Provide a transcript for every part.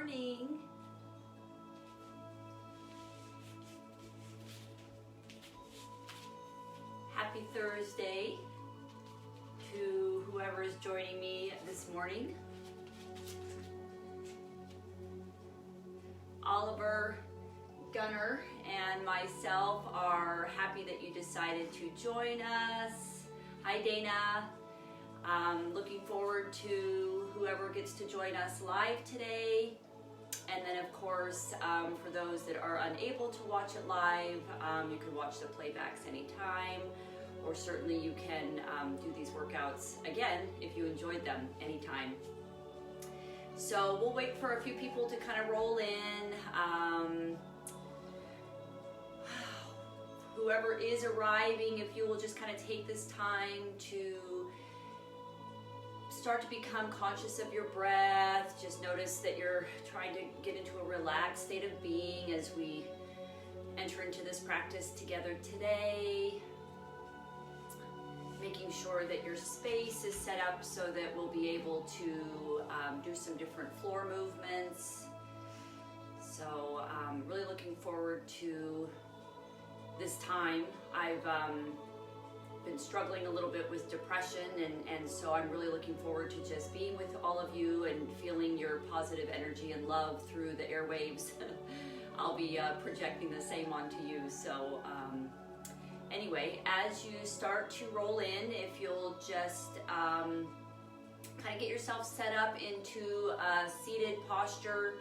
morning. Happy Thursday to whoever is joining me this morning. Oliver, Gunnar, and myself are happy that you decided to join us. Hi Dana. Looking forward to whoever gets to join us live today. And then of course, for those that are unable to watch it live, you can watch the playbacks anytime, or certainly you can do these workouts again if you enjoyed them anytime. So we'll wait for a few people to kind of roll in. Whoever is arriving, if you will just kind of take this time to start to become conscious of your breath. Just notice that you're trying to get into a relaxed state of being as we enter into this practice together today. Making sure that your space is set up so that we'll be able to do some different floor movements. So I'm really looking forward to this time. I've been struggling a little bit with depression, and so I'm really looking forward to just being with all of you and feeling your positive energy and love through the airwaves. I'll be projecting the same onto you. So anyway, as you start to roll in, if you'll just kind of get yourself set up into a seated posture,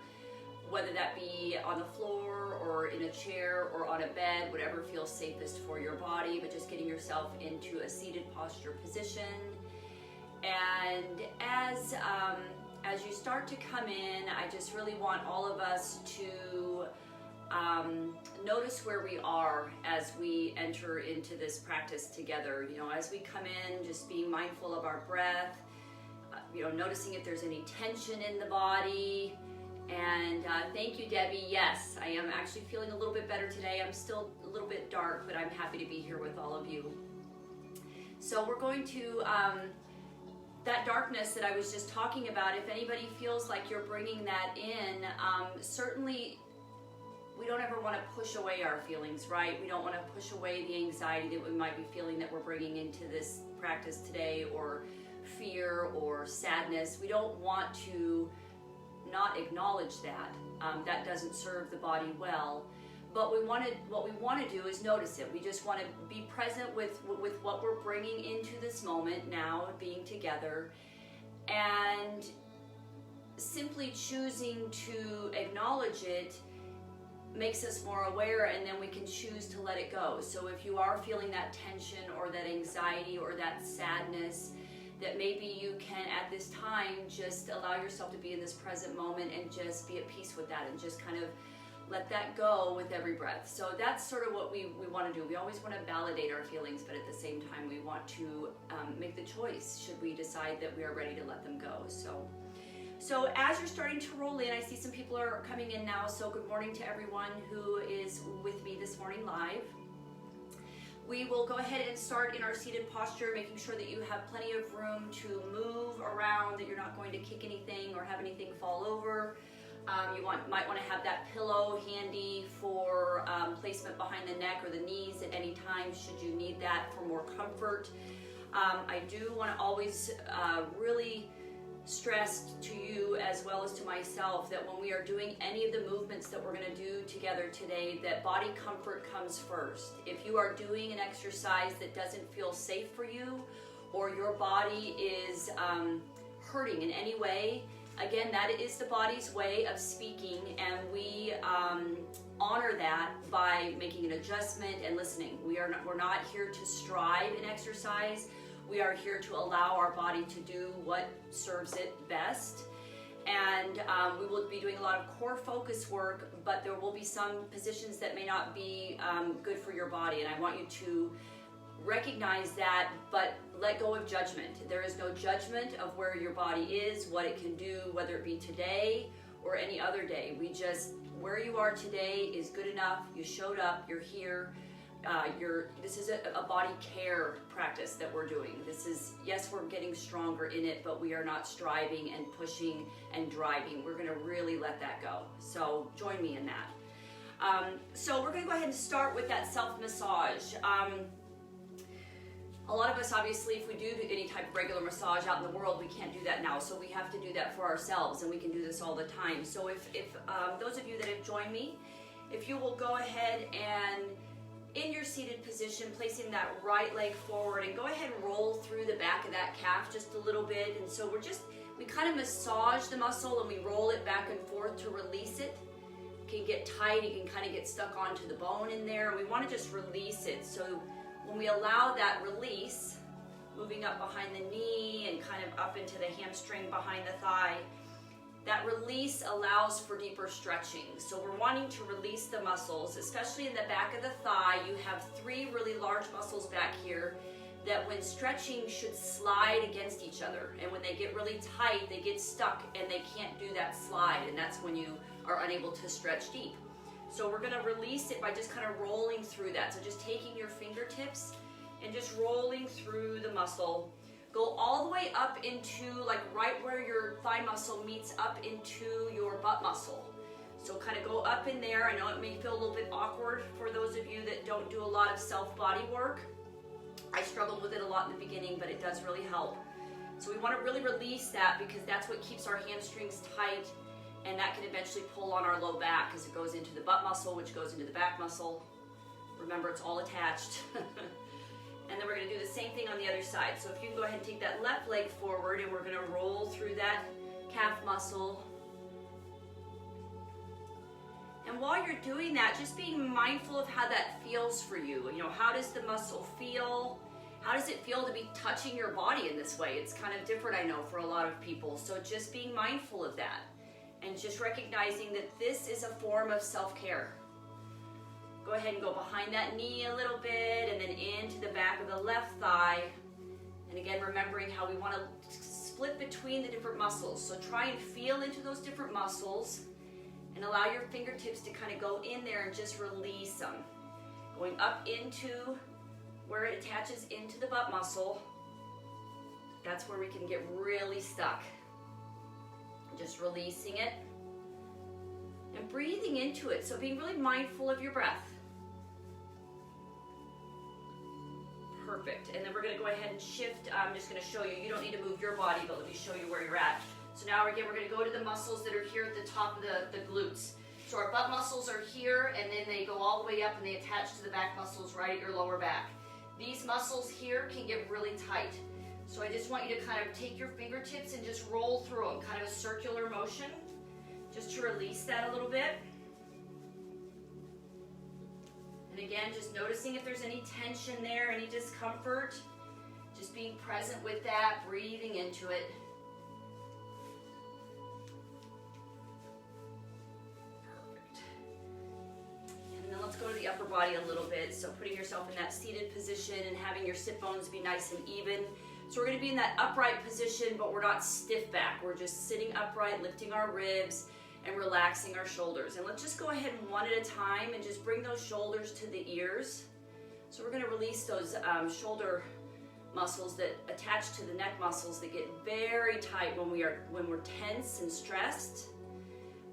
whether that be on the floor or in a chair or on a bed, whatever feels safest for your body, but just getting yourself into a seated posture position. And as you start to come in, I just really want all of us to notice where we are as we enter into this practice together. You know, as we come in, just being mindful of our breath, noticing if there's any tension in the body. And thank you, Debbie. Yes, I am actually feeling a little bit better today. I'm still a little bit dark, but I'm happy to be here with all of you. So we're going to, that darkness that I was just talking about, if anybody feels like you're bringing that in, certainly we don't ever want to push away our feelings, right? We don't want to push away the anxiety that we might be feeling that we're bringing into this practice today, or fear or sadness. We don't want to not acknowledge that. That doesn't serve the body well. But what we want to do is notice it. We just want to be present with what we're bringing into this moment now, being together, and simply choosing to acknowledge it makes us more aware, and then we can choose to let it go. So if you are feeling that tension or that anxiety or that sadness, that maybe you can at this time just allow yourself to be in this present moment and just be at peace with that, and just kind of let that go with every breath. So that's sort of what we want to do. We always want to validate our feelings, but at the same time we want to make the choice should we decide that we are ready to let them go. So as you're starting to roll in, I see some people are coming in now, so good morning to everyone who is with me this morning live. We will go ahead and start in our seated posture, making sure that you have plenty of room to move around, that you're not going to kick anything or have anything fall over. You might want to have that pillow handy for placement behind the neck or the knees at any time should you need that for more comfort. I do want to always really stress to you as well as to myself that when we are doing any of the movements that we're going to do together today, that body comfort comes first. If you are doing an exercise that doesn't feel safe for you, or your body is hurting in any way, again, that is the body's way of speaking, and we honor that by making an adjustment and listening. We're not here to strive in exercise. We are here to allow our body to do what serves it best. And we will be doing a lot of core focus work, but there will be some positions that may not be good for your body. And I want you to recognize that, but let go of judgment. There is no judgment of where your body is, what it can do, whether it be today or any other day. Where you are today is good enough. You showed up, you're here. this is a body care practice that we're doing. This is, yes, we're getting stronger in it, but we are not striving and pushing and driving. We're gonna really let that go. So join me in that. So we're gonna go ahead and start with that self-massage. A lot of us, obviously, if we do any type of regular massage out in the world, we can't do that now. So we have to do that for ourselves, and we can do this all the time. So if those of you that have joined me, if you will go ahead and in your seated position, placing that right leg forward, and go ahead and roll through the back of that calf just a little bit. And so we kind of massage the muscle and we roll it back and forth to release it. It can get tight, it can kind of get stuck onto the bone in there. We want to just release it. So when we allow that release, moving up behind the knee and kind of up into the hamstring behind the thigh, that release allows for deeper stretching. So we're wanting to release the muscles, especially in the back of the thigh. You have 3 really large muscles back here that when stretching should slide against each other. And when they get really tight, they get stuck and they can't do that slide. And that's when you are unable to stretch deep. So we're gonna release it by just kind of rolling through that. So just taking your fingertips and just rolling through the muscle. Go all the way up into, like right where your thigh muscle meets up into your butt muscle. So kind of go up in there. I know it may feel a little bit awkward for those of you that don't do a lot of self-body work. I struggled with it a lot in the beginning, but it does really help. So we want to really release that because that's what keeps our hamstrings tight, and that can eventually pull on our low back as it goes into the butt muscle, which goes into the back muscle. Remember, it's all attached. And then we're going to do the same thing on the other side. So if you can go ahead and take that left leg forward, and we're going to roll through that calf muscle. And while you're doing that, just being mindful of how that feels for you. You know, how does the muscle feel? How does it feel to be touching your body in this way? It's kind of different, I know, for a lot of people. So just being mindful of that and just recognizing that this is a form of self-care. Go ahead and go behind that knee a little bit and then into the back of the left thigh. And again, remembering how we want to split between the different muscles. So try and feel into those different muscles and allow your fingertips to kind of go in there and just release them. Going up into where it attaches into the butt muscle. That's where we can get really stuck. Just releasing it and breathing into it. So being really mindful of your breath. Perfect. And then we're going to go ahead and shift. I'm just going to show you. You don't need to move your body, but let me show you where you're at. So now again, we're going to go to the muscles that are here at the top of the glutes. So our butt muscles are here, and then they go all the way up and they attach to the back muscles right at your lower back. These muscles here can get really tight. So I just want you to kind of take your fingertips and just roll through them, kind of a circular motion, just to release that a little bit. And again, just noticing if there's any tension there, any discomfort, just being present with that, breathing into it. Perfect. And then let's go to the upper body a little bit. So putting yourself in that seated position and having your sit bones be nice and even. So we're going to be in that upright position, but we're not stiff back. We're just sitting upright, lifting our ribs, and relaxing our shoulders. And let's just go ahead and one at a time and just bring those shoulders to the ears. So we're going to release those shoulder muscles that attach to the neck muscles that get very tight when we're tense and stressed.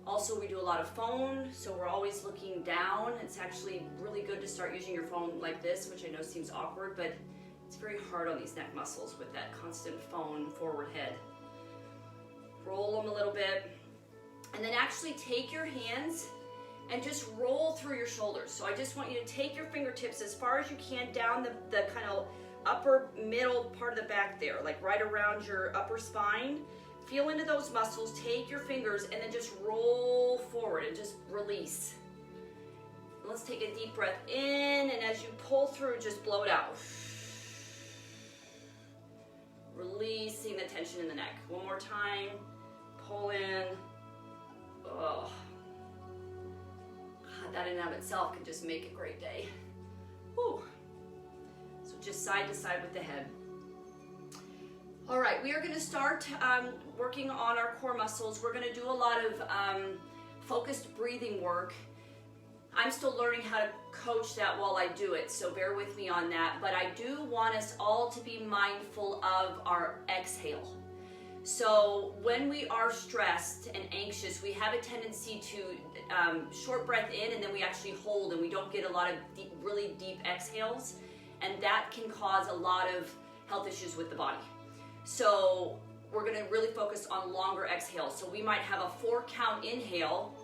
Also, we do a lot of phone, so we're always looking down. It's actually really good to start using your phone like this, which I know seems awkward, but it's very hard on these neck muscles with that constant phone forward head. Roll them a little bit. And then actually take your hands and just roll through your shoulders. So I just want you to take your fingertips as far as you can down the kind of upper middle part of the back there, like right around your upper spine. Feel into those muscles, take your fingers, and then just roll forward and just release. Let's take a deep breath in, and as you pull through, just blow it out. Releasing the tension in the neck. One more time. Pull in. Oh. That in and of itself can just make a great day. Whew. So just side to side with the head. All right, we are going to start working on our core muscles. We're going to do a lot of focused breathing work. I'm still learning how to coach that while I do it, so bear with me on that. But I do want us all to be mindful of our exhale. So when we are stressed and anxious, we have a tendency to short breath in, and then we actually hold, and we don't get a lot of deep, really deep exhales, and that can cause a lot of health issues with the body. So we're going to really focus on longer exhales. So we might have a 4-count inhale,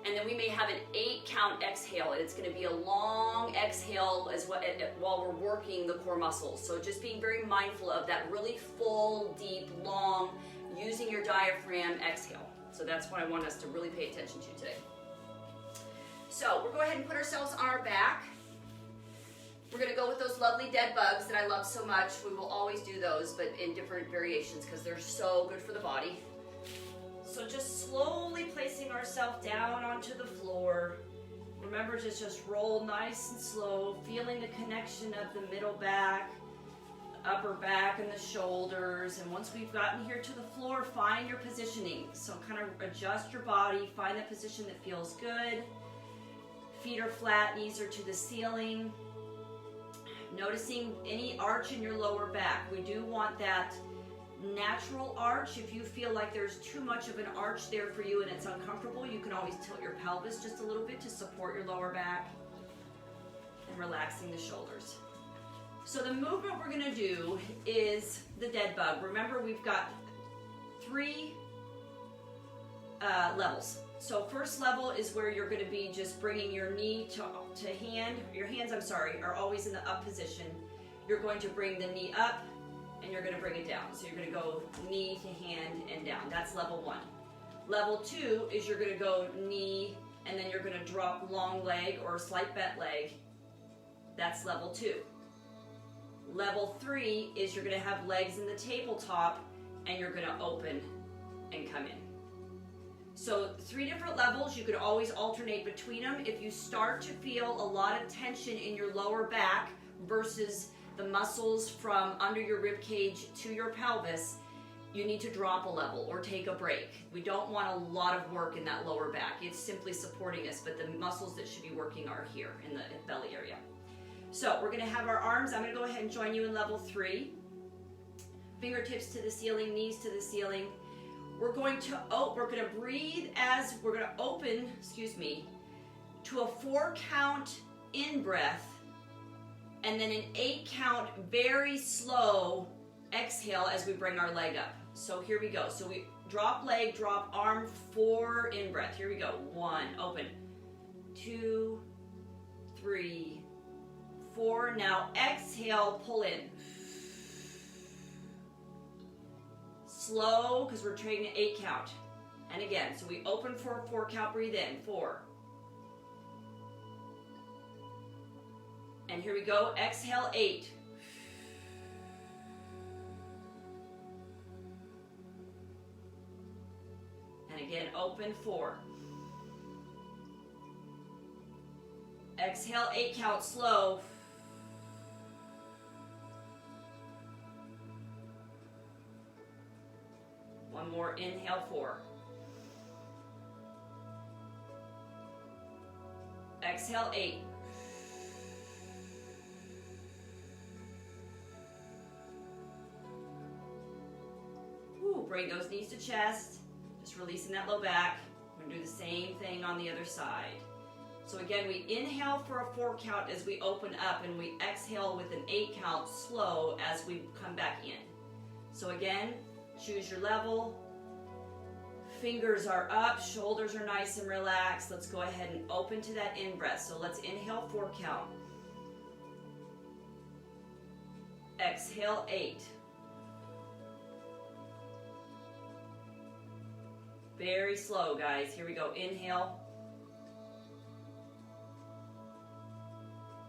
and then we may have an 8-count exhale, and it's going to be a long exhale as well while we're working the core muscles. So just being very mindful of that really full, deep, long, using your diaphragm exhale. So that's what I want us to really pay attention to today. So we'll go ahead and put ourselves on our back. We're going to go with those lovely dead bugs that I love so much. We will always do those, but in different variations because they're so good for the body. So just slowly placing ourselves down onto the floor. Remember to just roll nice and slow, feeling the connection of the middle back, upper back, and the shoulders. And once we've gotten here to the floor, find your positioning. So kind of adjust your body, find the position that feels good. Feet are flat, knees are to the ceiling. Noticing any arch in your lower back. We do want that natural arch. If you feel like there's too much of an arch there for you and it's uncomfortable, you can always tilt your pelvis just a little bit to support your lower back, and relaxing the shoulders. So the movement we're going to do is the dead bug. Remember, we've got 3 levels. So first level is where you're going to be just bringing your knee to hand. Your hands, are always in the up position. You're going to bring the knee up, and you're going to bring it down. So you're going to go knee to hand and down. That's level 1. Level 2 is you're going to go knee, and then you're going to drop long leg or slight bent leg. That's level 2. Level 3 is you're going to have legs in the tabletop, and you're going to open and come in. So 3 different levels. You could always alternate between them. If you start to feel a lot of tension in your lower back versus the muscles from under your rib cage to your pelvis, you need to drop a level or take a break. We don't want a lot of work in that lower back. It's simply supporting us, but the muscles that should be working are here in the belly area. So we're going to have our arms. I'm going to go ahead and join you in level 3. Fingertips to the ceiling, knees to the ceiling. We're going to breathe as we're going to open, to a 4-count in breath, and then an 8-count very slow exhale as we bring our leg up. So here we go. So we drop leg, drop arm, 4 in breath. Here we go. 1, open. 2, 3, 4. Now exhale, pull in. Slow, because we're training 8 count. And again, so we open for a 4 count, breathe in, 4. And here we go, exhale, 8. And again, open, 4. Exhale, 8 count, slow. One more, inhale, 4. Exhale, 8. Woo, bring those knees to chest, just releasing that low back. We're gonna do the same thing on the other side. So again, we inhale for a 4 count as we open up, and we exhale with an 8 count slow as we come back in. So again, choose your level. Fingers are up, shoulders are nice and relaxed. Let's go ahead and open to that in breath. So let's inhale 4 count. Exhale 8. Very slow, guys. Here we go. Inhale.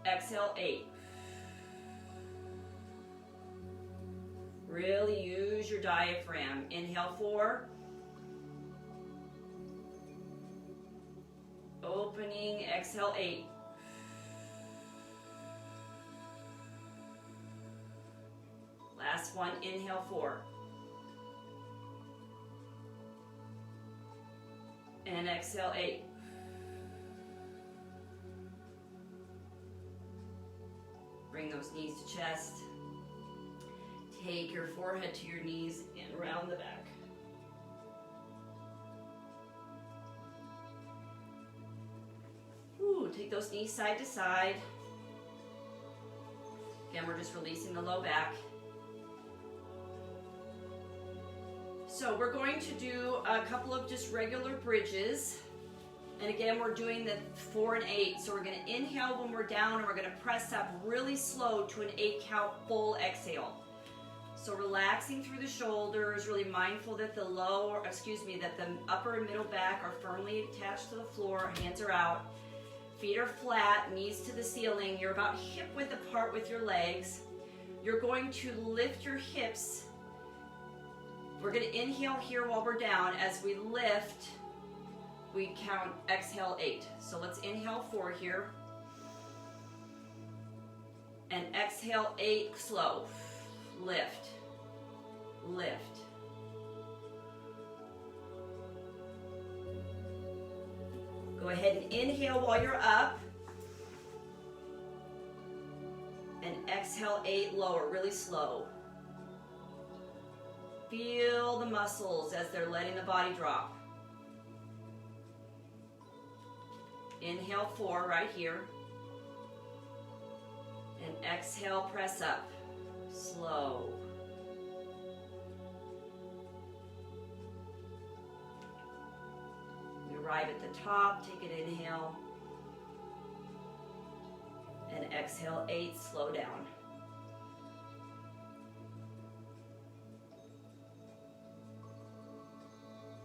Exhale 8. Really use your diaphragm. Inhale 4. Opening, exhale 8. Last one, inhale 4. And exhale 8. Bring those knees to chest. Take your forehead to your knees and round the back. Ooh, take those knees side to side. Again, we're just releasing the low back. So we're going to do a couple of just regular bridges. And again, we're doing the 4 and 8. So we're going to inhale when we're down, and we're going to press up really slow to an 8 count full exhale. So relaxing through the shoulders, really mindful that that the upper and middle back are firmly attached to the floor, hands are out. Feet are flat, knees to the ceiling. You're about hip width apart with your legs. You're going to lift your hips. We're going to inhale here while we're down. As we lift, we count, exhale 8. So let's inhale 4 here. And exhale 8, slow. Lift, lift. Go ahead and inhale while you're up. And exhale 8, lower, really slow. Feel the muscles as they're letting the body drop. Inhale 4 right here. And exhale, press up. Slow. We arrive at the top, take an inhale. And exhale 8, slow down.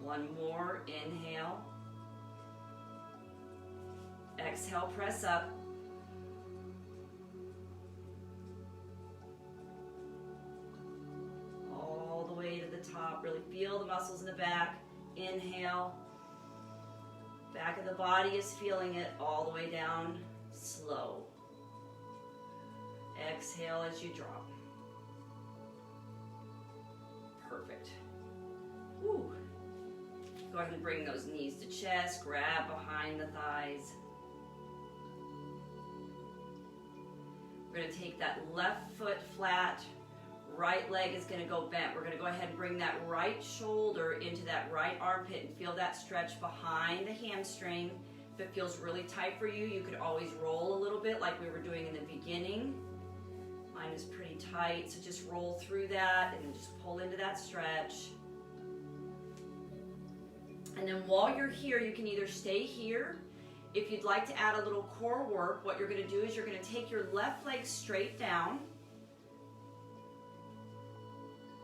One more, inhale. Exhale, press up. All the way to the top, really feel the muscles in the back. Inhale. Back of the body is feeling it all the way down, slow. Exhale as you drop. Perfect. Woo. Go ahead and bring those knees to chest, grab behind the thighs. We're going to take that left foot flat, right leg is going to go bent. We're going to go ahead and bring that right shoulder into that right armpit and feel that stretch behind the hamstring. If it feels really tight for you, you could always roll a little bit like we were doing in the beginning. Mine is pretty tight, so just roll through that and just pull into that stretch. And then while you're here, you can either stay here. If you'd like to add a little core work, what you're going to do is you're going to take your left leg straight down.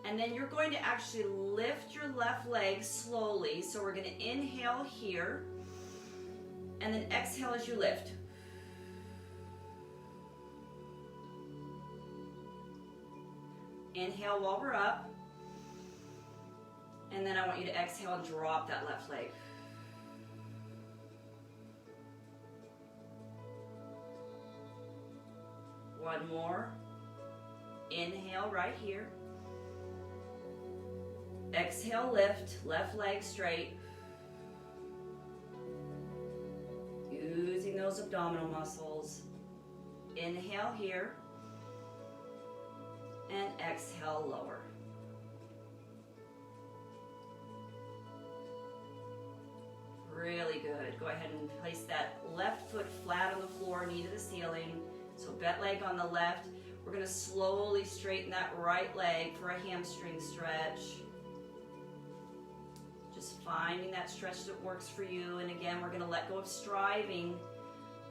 And then you're going to actually lift your left leg slowly. So we're going to inhale here. And then exhale as you lift. Inhale while we're up. And then I want you to exhale and drop that left leg. One more. Inhale right here. Exhale, lift, left leg straight. Using those abdominal muscles. Inhale here. And exhale, lower. Really good. Go ahead and place that left foot flat on the floor, knee to the ceiling. So bent leg on the left. We're going to slowly straighten that right leg for a hamstring stretch. Just finding that stretch that works for you. And again, we're going to let go of striving.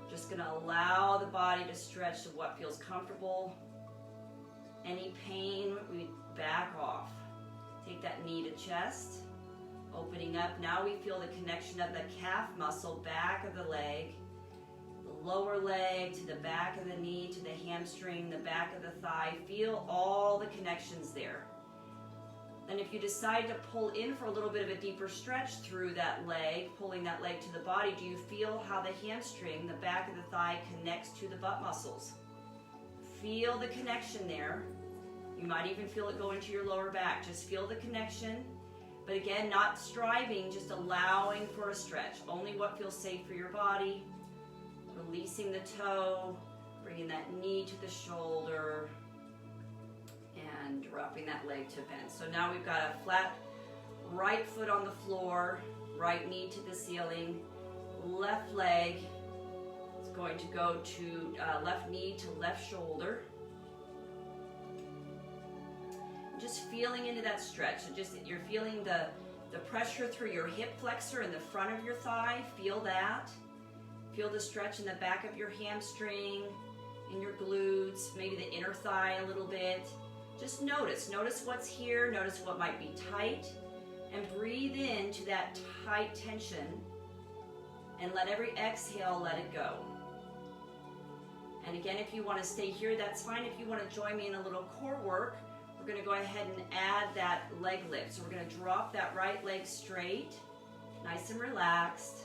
We're just going to allow the body to stretch to what feels comfortable. Any pain, we back off. Take that knee to chest. Opening up. Now we feel the connection of the calf muscle, back of the leg. The lower leg to the back of the knee, to the hamstring, the back of the thigh. Feel all the connections there. And if you decide to pull in for a little bit of a deeper stretch through that leg, pulling that leg to the body, do you feel how the hamstring, the back of the thigh, connects to the butt muscles? Feel the connection there. You might even feel it go into your lower back. Just feel the connection. But again, not striving, just allowing for a stretch. Only what feels safe for your body. Releasing the toe, Bringing that knee to the shoulder and dropping that leg to bend. So now we've got a flat right foot on the floor, right knee to the ceiling, left leg is going to go to left knee to left shoulder. Just feeling into that stretch. So just you're feeling the pressure through your hip flexor in the front of your thigh. Feel that. Feel the stretch in the back of your hamstring, in your glutes, maybe the inner thigh a little bit. Just notice what's here, notice what might be tight, and breathe into that tight tension, and let every exhale let it go. And again, if you want to stay here, that's fine. If you want to join me in a little core work, we're going to go ahead and add that leg lift. So we're going to drop that right leg straight, nice and relaxed.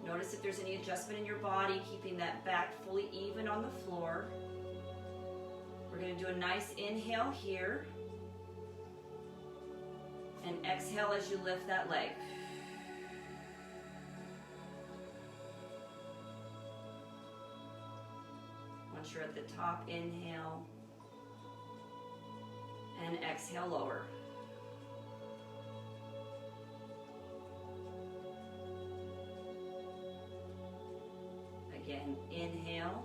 Notice if there's any adjustment in your body, keeping that back fully even on the floor. We're going to do a nice inhale here. And exhale as you lift that leg. Once you're at the top, inhale. And exhale, lower. Again, inhale.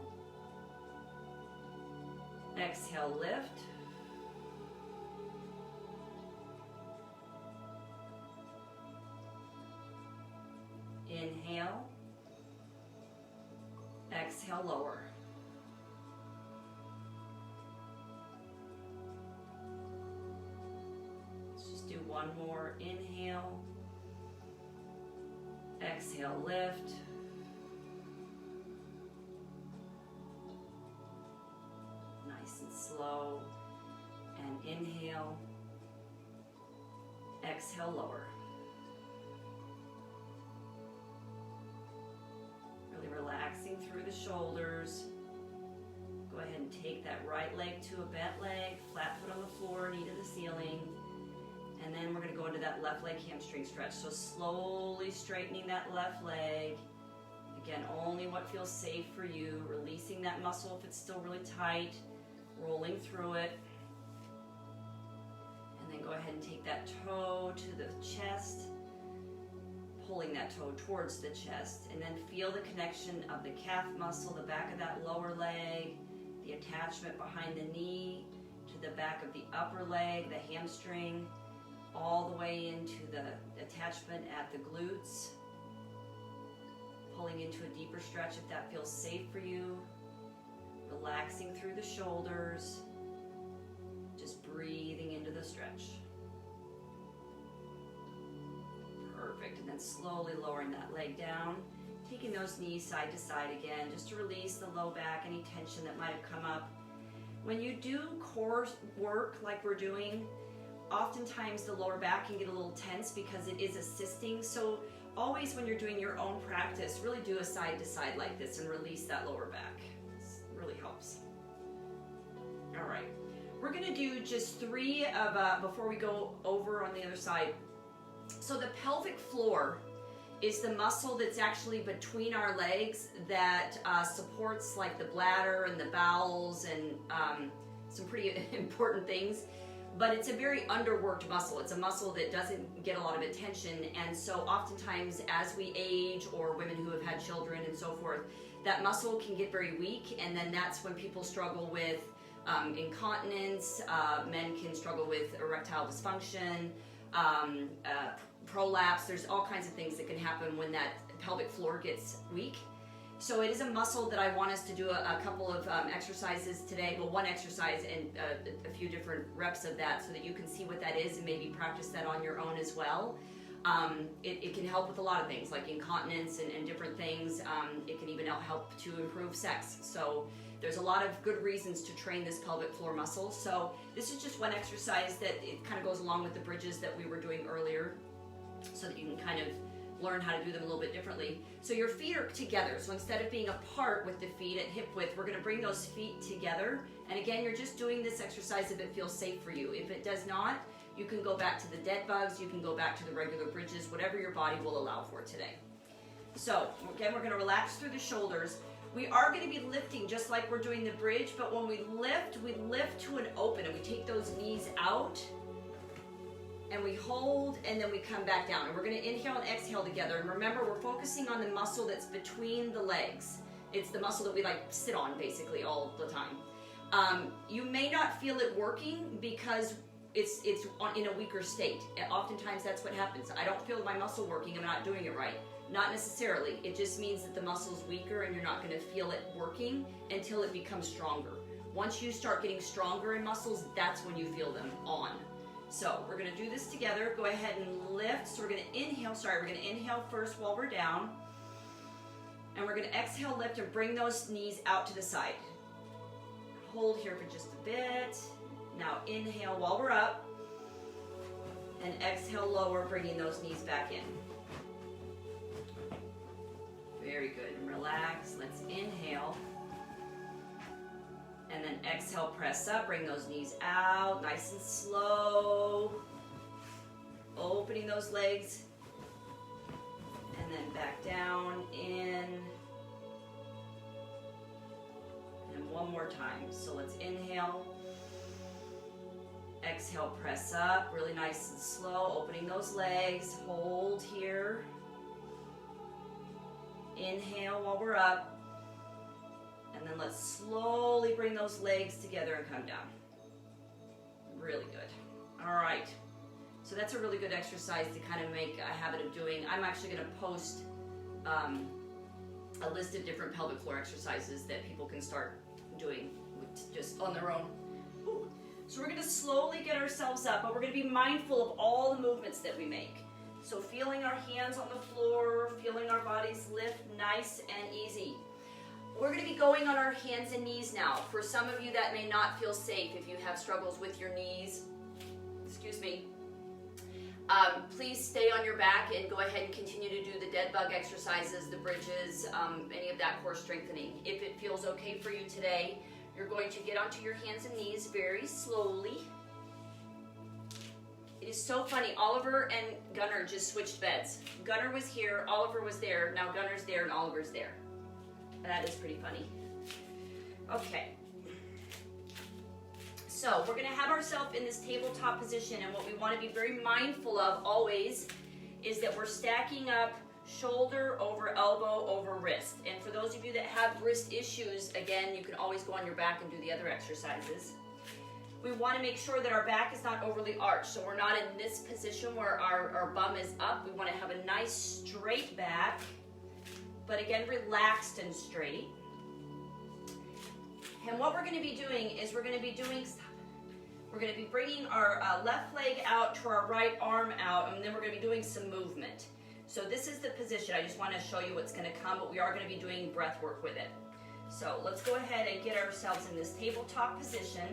Exhale, lift. Inhale. Exhale, lower. Let's just do one more. Inhale. Exhale, lift. Nice and slow. And inhale. Exhale, lower. Really relaxing through the shoulders. Go ahead and take that right leg to a bent leg, flat foot on the floor, knee to the ceiling. And then we're going to go into that left leg hamstring stretch. So slowly straightening that left leg. Again, only what feels safe for you. Releasing that muscle if it's still really tight. Rolling through it. And then go ahead and take that toe to the chest. Pulling that toe towards the chest. And then feel the connection of the calf muscle, the back of that lower leg, the attachment behind the knee, to the back of the upper leg, the hamstring, all the way into the attachment at the glutes. Pulling into a deeper stretch if that feels safe for you. Relaxing through the shoulders. Just breathing into the stretch. Perfect. And then slowly lowering that leg down. Taking those knees side to side again, just to release the low back, any tension that might have come up. When you do core work like we're doing, oftentimes the lower back can get a little tense because it is assisting. So always when you're doing your own practice, really do a side to side like this and release that lower back. This really helps. All right, we're gonna do just three of, before we go over on the other side. So the pelvic floor is the muscle that's actually between our legs that supports like the bladder and the bowels and some pretty important things. But it's a very underworked muscle. It's a muscle that doesn't get a lot of attention. And so oftentimes as we age, or women who have had children and so forth, that muscle can get very weak. And then that's when people struggle with incontinence. Men can struggle with erectile dysfunction, prolapse. There's all kinds of things that can happen when that pelvic floor gets weak. So it is a muscle that I want us to do a couple of exercises today, but one exercise and a few different reps of that so that you can see what that is and maybe practice that on your own as well. It can help with a lot of things like incontinence and different things. It can even help to improve sex. So there's a lot of good reasons to train this pelvic floor muscle. So this is just one exercise that it kind of goes along with the bridges that we were doing earlier so that you can kind of learn how to do them a little bit differently. So your feet are together. So instead of being apart with the feet at hip width, we're going to bring those feet together. And again, you're just doing this exercise if it feels safe for you. If it does not, you can go back to the dead bugs. You can go back to the regular bridges, whatever your body will allow for today. So again, we're going to relax through the shoulders. We are going to be lifting just like we're doing the bridge, but when we lift to an open, and we take those knees out, and we hold, and then we come back down. And we're going to inhale and exhale together. And remember, we're focusing on the muscle that's between the legs. It's the muscle that we like sit on basically all the time. You may not feel it working because it's in a weaker state. And oftentimes that's what happens. I don't feel my muscle working, I'm not doing it right. Not necessarily. It just means that the muscle's weaker and you're not going to feel it working until it becomes stronger. Once you start getting stronger in muscles, that's when you feel them on. So we're going to do this together. Go ahead and lift. So we're going to inhale. We're going to inhale first while we're down. And we're going to exhale, lift, and bring those knees out to the side. Hold here for just a bit. Now inhale while we're up. And exhale, lower, bringing those knees back in. Very good. And relax. Let's inhale. And then exhale, press up. Bring those knees out. Nice and slow. Opening those legs. And then back down, in. And one more time. So let's inhale. Exhale, press up. Really nice and slow. Opening those legs. Hold here. Inhale while we're up. And then let's slowly bring those legs together and come down. Really good. All right. So that's a really good exercise to kind of make a habit of doing. I'm actually going to post a list of different pelvic floor exercises that people can start doing just on their own. Ooh. So we're going to slowly get ourselves up, but we're going to be mindful of all the movements that we make. So feeling our hands on the floor, feeling our bodies lift nice and easy. We're going to be going on our hands and knees now. For some of you that may not feel safe if you have struggles with your knees, excuse me, please stay on your back and go ahead and continue to do the dead bug exercises, the bridges, any of that core strengthening. If it feels okay for you today, you're going to get onto your hands and knees very slowly. It is so funny, Oliver and Gunnar just switched beds. Gunnar was here, Oliver was there, now Gunnar's there and Oliver's there. That is pretty funny. Okay. So we're going to have ourselves in this tabletop position, and what we want to be very mindful of always is that we're stacking up shoulder over elbow over wrist. And for those of you that have wrist issues, again, you can always go on your back and do the other exercises. We want to make sure that our back is not overly arched, so we're not in this position where our bum is up. We want to have a nice straight back, but again, relaxed and straight. And what we're going to be doing is we're going to be bringing our left leg out to our right arm out, and then we're going to be doing some movement. So this is the position. I just want to show you what's going to come, but we are going to be doing breath work with it. So let's go ahead and get ourselves in this tabletop position.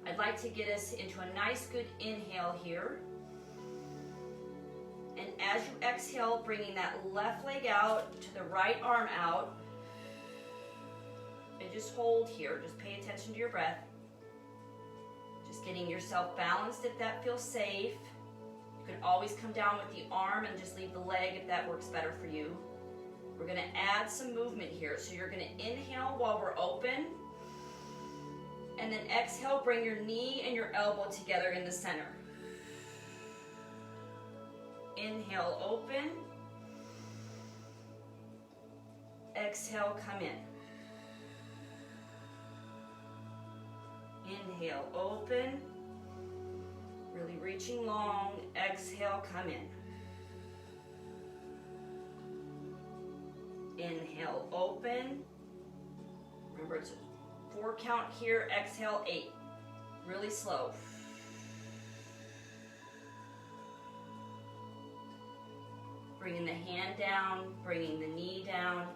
I'd like to get us into a nice good inhale here. And as you exhale, bringing that left leg out to the right arm out. And just hold here. Just pay attention to your breath. Just getting yourself balanced if that feels safe. You can always come down with the arm and just leave the leg if that works better for you. We're going to add some movement here. So you're going to inhale while we're open. And then exhale, bring your knee and your elbow together in the center. Inhale, open. Exhale, come in. Inhale, open. Really reaching long. Exhale, come in. Inhale, open. Remember, it's a 4 count here. Exhale, 8. Really slow. Bringing the hand down, bringing the knee down.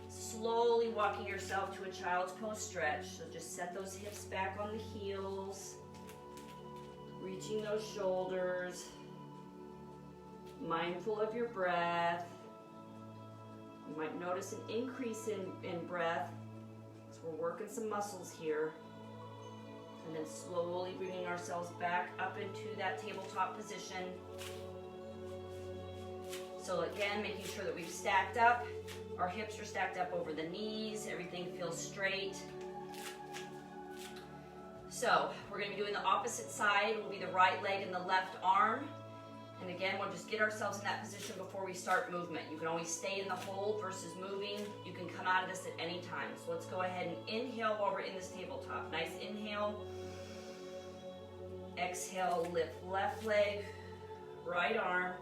Slowly walking yourself to a child's pose stretch. So just set those hips back on the heels. Reaching those shoulders. Mindful of your breath. You might notice an increase in breath. So we're working some muscles here. And then slowly bringing ourselves back up into that tabletop position. So again, making sure that we've stacked up. Our hips are stacked up over the knees. Everything feels straight. So we're going to be doing the opposite side. It will be the right leg and the left arm. And again, we'll just get ourselves in that position before we start movement. You can always stay in the hold versus moving. You can come out of this at any time. So let's go ahead and inhale while we're in this tabletop. Nice inhale. Exhale, lift left leg, right arm.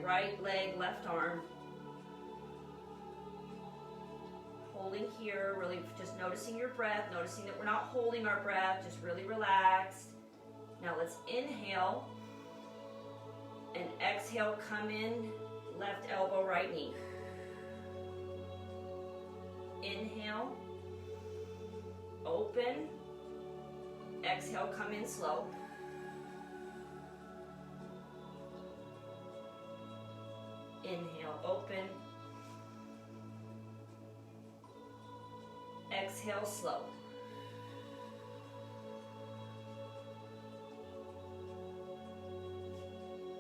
Right leg, left arm. Holding here, really just noticing your breath, noticing that we're not holding our breath, just really relaxed. Now let's inhale and exhale, come in, left elbow, right knee. Inhale, open, exhale, come in slow. Inhale, open. Exhale, slow.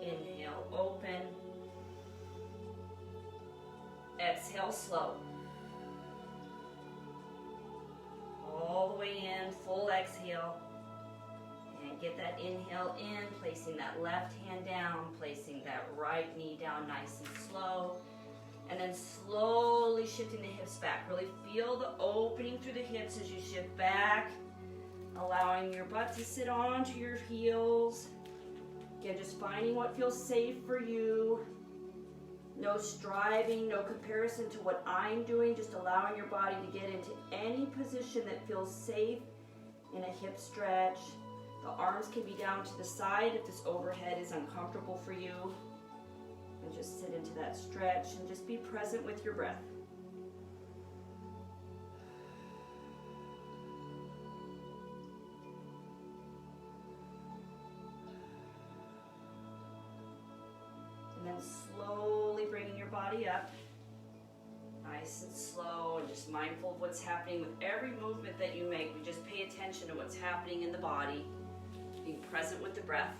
Inhale, open. Exhale, slow. All the way in, full exhale. And get that inhale in, placing that left hand down, placing that right knee down nice and slow. And then slowly shifting the hips back. Really feel the opening through the hips as you shift back, allowing your butt to sit onto your heels. Again, just finding what feels safe for you. No striving, no comparison to what I'm doing, just allowing your body to get into any position that feels safe in a hip stretch. The arms can be down to the side if this overhead is uncomfortable for you. And just sit into that stretch and just be present with your breath. And then slowly bringing your body up. Nice and slow, and just mindful of what's happening with every movement that you make. We just pay attention to what's happening in the body, being present with the breath.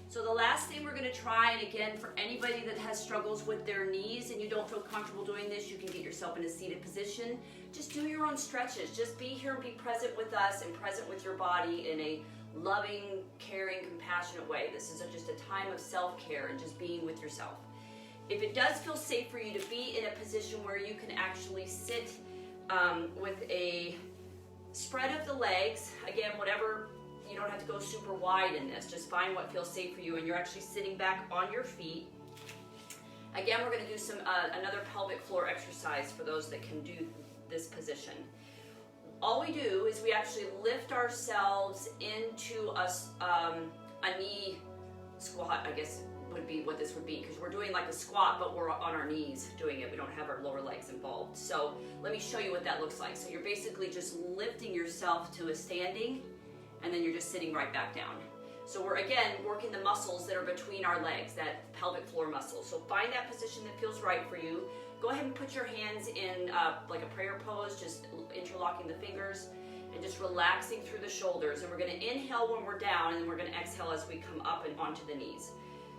So the last thing we're going to try, and again, for anybody that has struggles with their knees and you don't feel comfortable doing this, you can get yourself in a seated position. Just do your own stretches. Just be here and be present with us and present with your body in a loving, caring, compassionate way. This is just a time of self-care and just being with yourself. If it does feel safe for you to be in a position where you can actually sit with a spread of the legs, again, whatever, you don't have to go super wide in this. Just find what feels safe for you, and you're actually sitting back on your feet. Again, we're going to do some another pelvic floor exercise for those that can do this position. All we do is we actually lift ourselves into a knee squat, I guess would be what this would be, because we're doing like a squat, but we're on our knees doing it. We don't have our lower legs involved. So let me show you what that looks like. So you're basically just lifting yourself to a standing, and then you're just sitting right back down. So we're, again, working the muscles that are between our legs, that pelvic floor muscle. So find that position that feels right for you. Go ahead and put your hands in like a prayer pose, just interlocking the fingers and just relaxing through the shoulders. And we're gonna inhale when we're down, and then we're gonna exhale as we come up and onto the knees.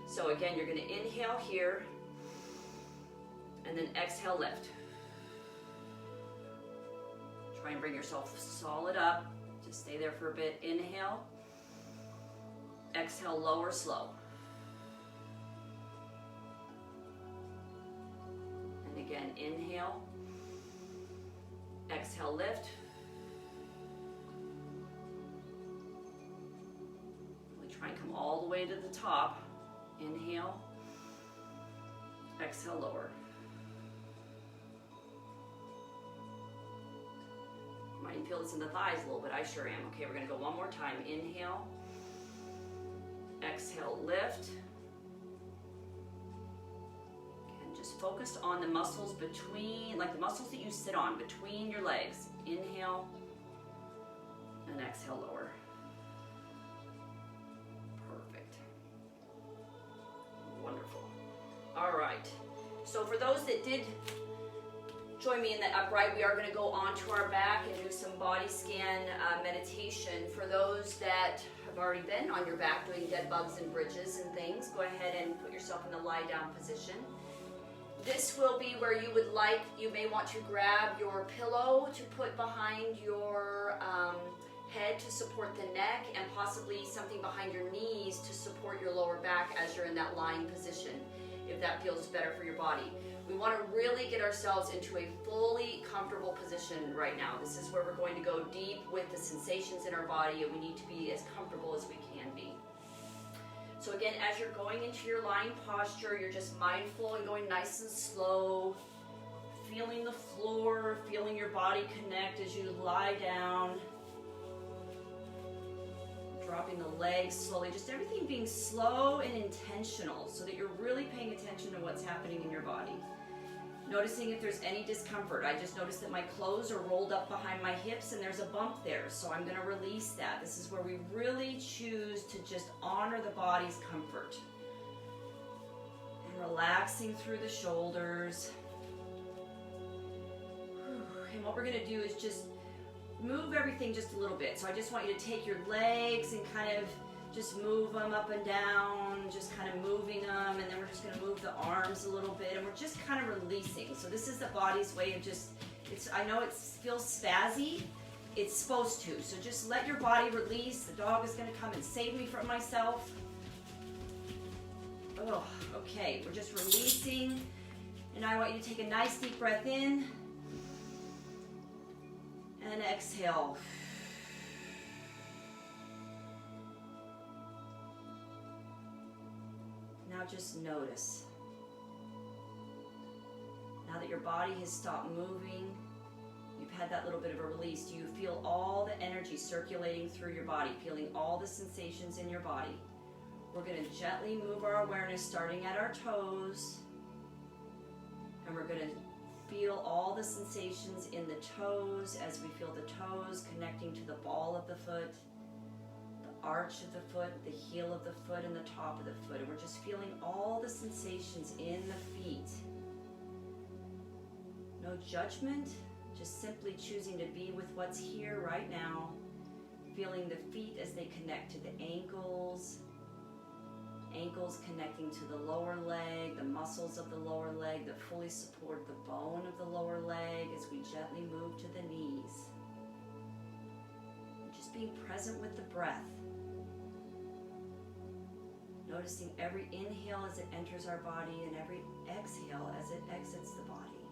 So again, you're gonna inhale here, and then exhale, lift. Try and bring yourself solid up. Just stay there for a bit. Inhale. Exhale, lower, slow. And again, inhale. Exhale, lift. Really try and come all the way to the top. Inhale. Exhale, lower. You might feel this in the thighs a little bit. I sure am. Okay, we're going to go one more time. Inhale. Exhale, lift. And just focus on the muscles between, like the muscles that you sit on between your legs. Inhale. And exhale, lower. Perfect. Wonderful. All right. So for those that did join me in the upright, we are going to go onto our back and do some body scan meditation. For those that have already been on your back doing dead bugs and bridges and things, go ahead and put yourself in the lie down position. This will be where you may want to grab your pillow to put behind your head to support the neck, and possibly something behind your knees to support your lower back as you're in that lying position, if that feels better for your body. We want to really get ourselves into a fully comfortable position right now. This is where we're going to go deep with the sensations in our body, and we need to be as comfortable as we can be. So again, as you're going into your lying posture, you're just mindful and going nice and slow, feeling the floor, feeling your body connect as you lie down, dropping the legs slowly, just everything being slow and intentional so that you're really paying attention to what's happening in your body. Noticing if there's any discomfort. I just noticed that my clothes are rolled up behind my hips and there's a bump there, so I'm going to release that. This is where we really choose to just honor the body's comfort. And relaxing through the shoulders. And what we're going to do is just move everything just a little bit. So I just want you to take your legs and kind of just move them up and down, just kind of moving them, and then we're just going to move the arms a little bit, and we're just kind of releasing. So this is the body's way of just, I know it feels spazzy, it's supposed to, so just let your body release. The dog is going to come and save me from myself. Oh, okay, we're just releasing, and I want you to take a nice deep breath in, and exhale. Now just notice. Now that your body has stopped moving, you've had that little bit of a release, do you feel all the energy circulating through your body, feeling all the sensations in your body? We're going to gently move our awareness starting at our toes, and we're going to feel all the sensations in the toes as we feel the toes connecting to the ball of the foot, arch of the foot, the heel of the foot, and the top of the foot. And we're just feeling all the sensations in the feet. No judgment, just simply choosing to be with what's here right now. Feeling the feet as they connect to the ankles, ankles connecting to the lower leg, the muscles of the lower leg that fully support the bone of the lower leg as we gently move to the knees. And just being present with the breath. Noticing every inhale as it enters our body and every exhale as it exits the body.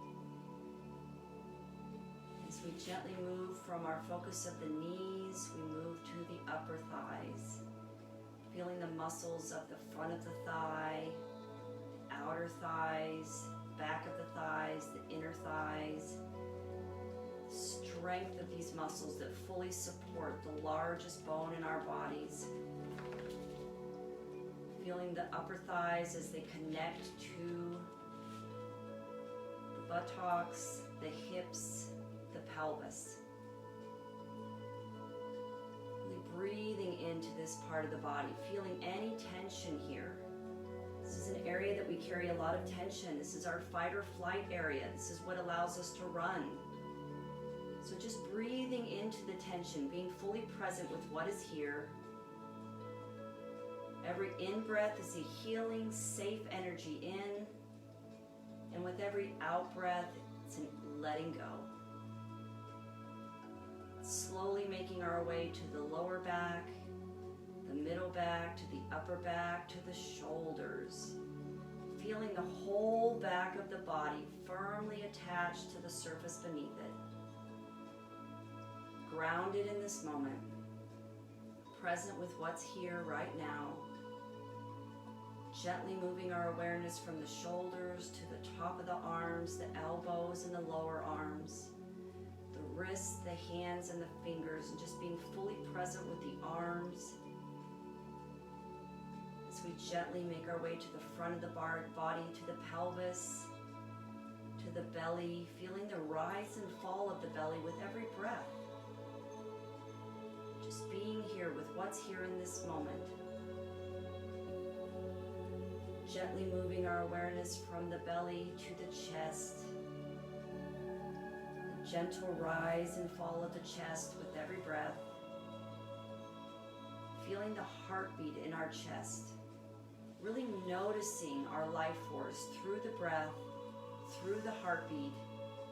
As we gently move from our focus of the knees, we move to the upper thighs. Feeling the muscles of the front of the thigh, outer thighs, back of the thighs, the inner thighs. Strength of these muscles that fully support the largest bone in our bodies. Feeling the upper thighs as they connect to the buttocks, the hips, the pelvis. Really breathing into this part of the body, feeling any tension here. This is an area that we carry a lot of tension. This is our fight or flight area. This is what allows us to run. So just breathing into the tension, being fully present with what is here. Every in-breath is a healing, safe energy in, and with every out-breath, it's a letting go. Slowly making our way to the lower back, the middle back, to the upper back, to the shoulders. Feeling the whole back of the body firmly attached to the surface beneath it. Grounded in this moment, present with what's here right now. Gently moving our awareness from the shoulders to the top of the arms, the elbows and the lower arms, the wrists, the hands and the fingers, and just being fully present with the arms. As we gently make our way to the front of the body, to the pelvis, to the belly, feeling the rise and fall of the belly with every breath. Just being here with what's here in this moment. Gently moving our awareness from the belly to the chest. A gentle rise and fall of the chest with every breath. feeling the heartbeat in our chest, really noticing our life force through the breath, through the heartbeat,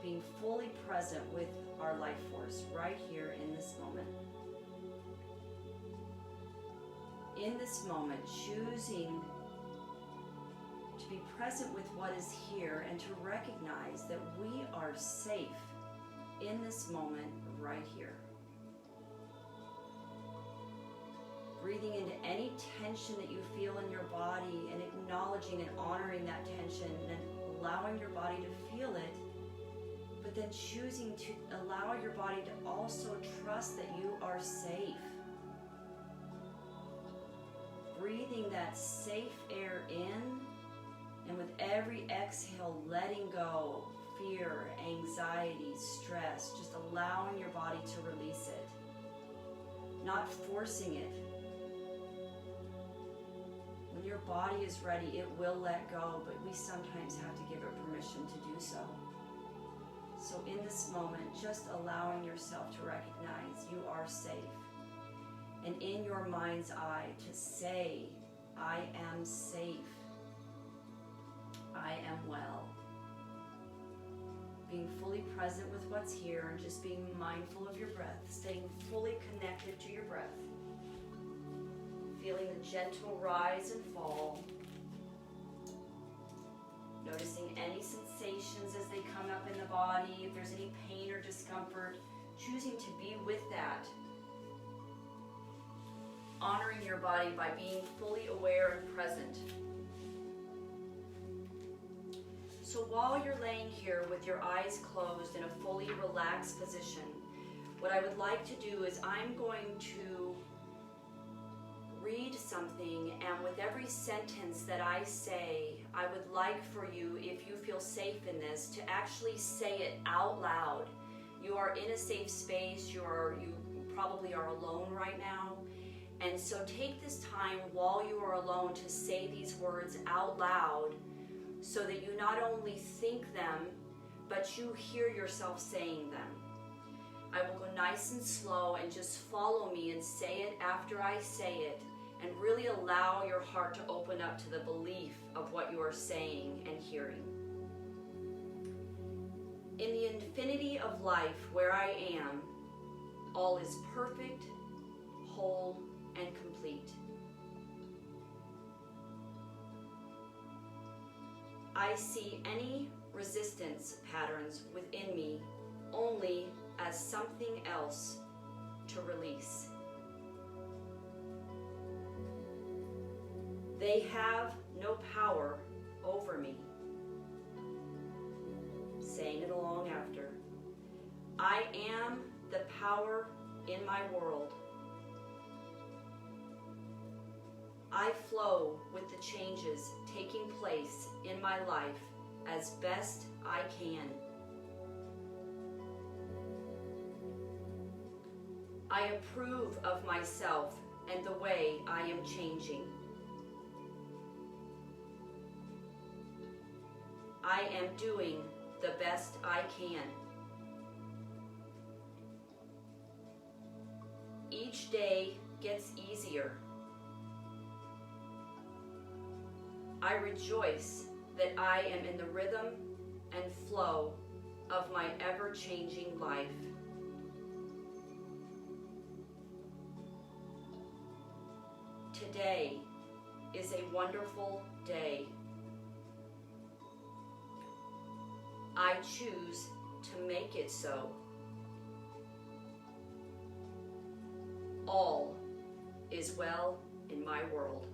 being fully present with our life force right here in this moment. In this moment, choosing to be present with what is here and to recognize that we are safe in this moment right here. Breathing into any tension that you feel in your body and acknowledging and honoring that tension and allowing your body to feel it, but then choosing to allow your body to also trust that you are safe. Breathing that safe air in, and with every exhale, letting go fear, anxiety, stress, just allowing your body to release it, not forcing it. When your body is ready, it will let go, but we sometimes have to give it permission to do so. So in this moment, just allowing yourself to recognize you are safe. And in your mind's eye, to say, I am safe. I am well. Being fully present with what's here and just being mindful of your breath, staying fully connected to your breath. Feeling the gentle rise and fall. Noticing any sensations as they come up in the body, if there's any pain or discomfort, choosing to be with that. Honoring your body by being fully aware and present. So while you're laying here with your eyes closed in a fully relaxed position, what I would like to do is I'm going to read something, and with every sentence that I say, I would like for you, if you feel safe in this, to actually say it out loud. You are in a safe space, you probably are alone right now, and so take this time while you are alone to say these words out loud, so that you not only think them, but you hear yourself saying them. I will go nice and slow and just follow me and say it after I say it, and really allow your heart to open up to the belief of what you are saying and hearing. In the infinity of life where I am, all is perfect, whole, and complete. I see any resistance patterns within me only as something else to release. They have no power over me. Saying it along after. I am the power in my world. I flow with the changes taking place in my life as best I can. I approve of myself and the way I am changing. I am doing the best I can. Each day gets easier. I rejoice that I am in the rhythm and flow of my ever-changing life. Today is a wonderful day. I choose to make it so. All is well in my world.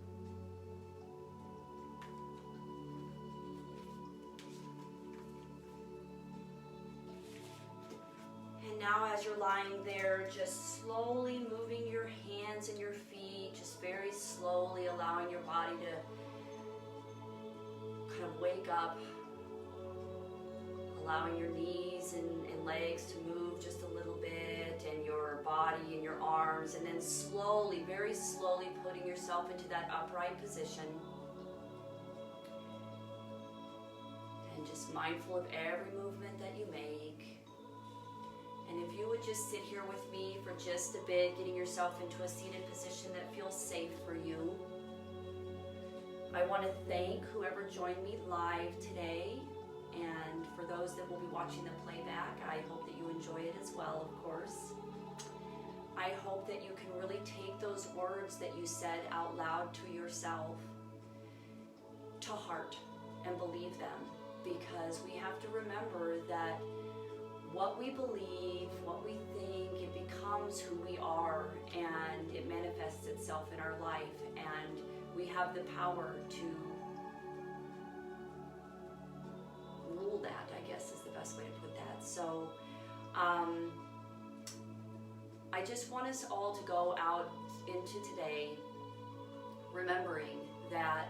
And now as you're lying there, just slowly moving your hands and your feet, just very slowly allowing your body to kind of wake up, allowing your knees and legs to move just a little bit, and your body and your arms, and then slowly, very slowly putting yourself into that upright position. And just mindful of every movement that you make. And And if you would just sit here with me for just a bit, getting yourself into a seated position that feels safe for you. I want to thank whoever joined me live today, and for those that will be watching the playback, I hope that you enjoy it as well, of course. I hope that you can really take those words that you said out loud to yourself to heart and believe them, because we have to remember that what we believe, what we think, it becomes who we are, and it manifests itself in our life, and we have the power to rule that, I guess is the best way to put that. So I just want us all to go out into today remembering that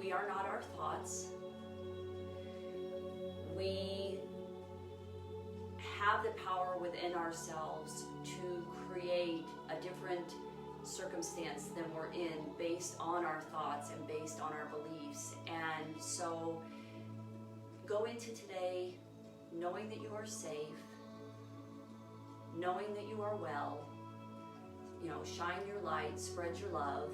we are not our thoughts. We have the power within ourselves to create a different circumstance than we're in based on our thoughts and based on our beliefs. And so go into today knowing that you are safe, knowing that you are well, shine your light, spread your love.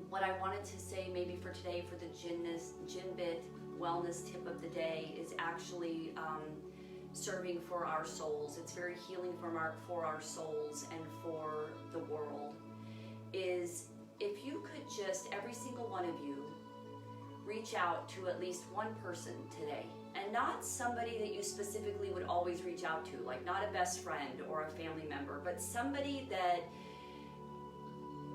What I wanted to say maybe for today, for the Jinbit wellness tip of the day, is actually serving for our souls. It's very healing for our souls and for the world. Is if you could just, every single one of you, reach out to at least one person today, and not somebody that you specifically would always reach out to, like not a best friend or a family member, but somebody that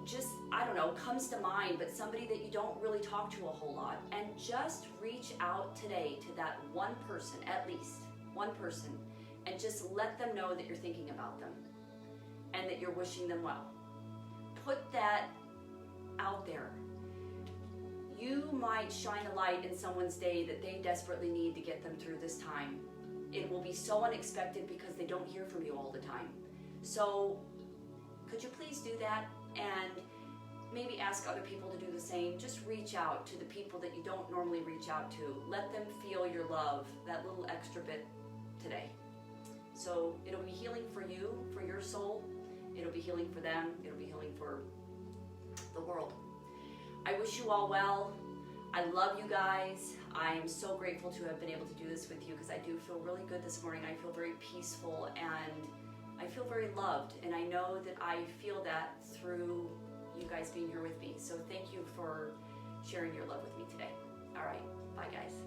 just, I don't know, comes to mind, but somebody that you don't really talk to a whole lot, and just reach out today to that one person, at least one person, and just let them know that you're thinking about them and that you're wishing them well. Put that out there. You might shine a light in someone's day that they desperately need to get them through this time. It will be so unexpected because they don't hear from you all the time. So could you please do that, and maybe ask other people to do the same? Just reach out to the people that you don't normally reach out to. Let them feel your love, that little extra bit today. So it'll be healing for you, for your soul. It'll be healing for them. It'll be healing for the world. I wish you all well. I love you guys. I am so grateful to have been able to do this with you, because I do feel really good this morning. I feel very peaceful, and I feel very loved, and I know that I feel that through you guys being here with me. So thank you for sharing your love with me today. All right, bye guys.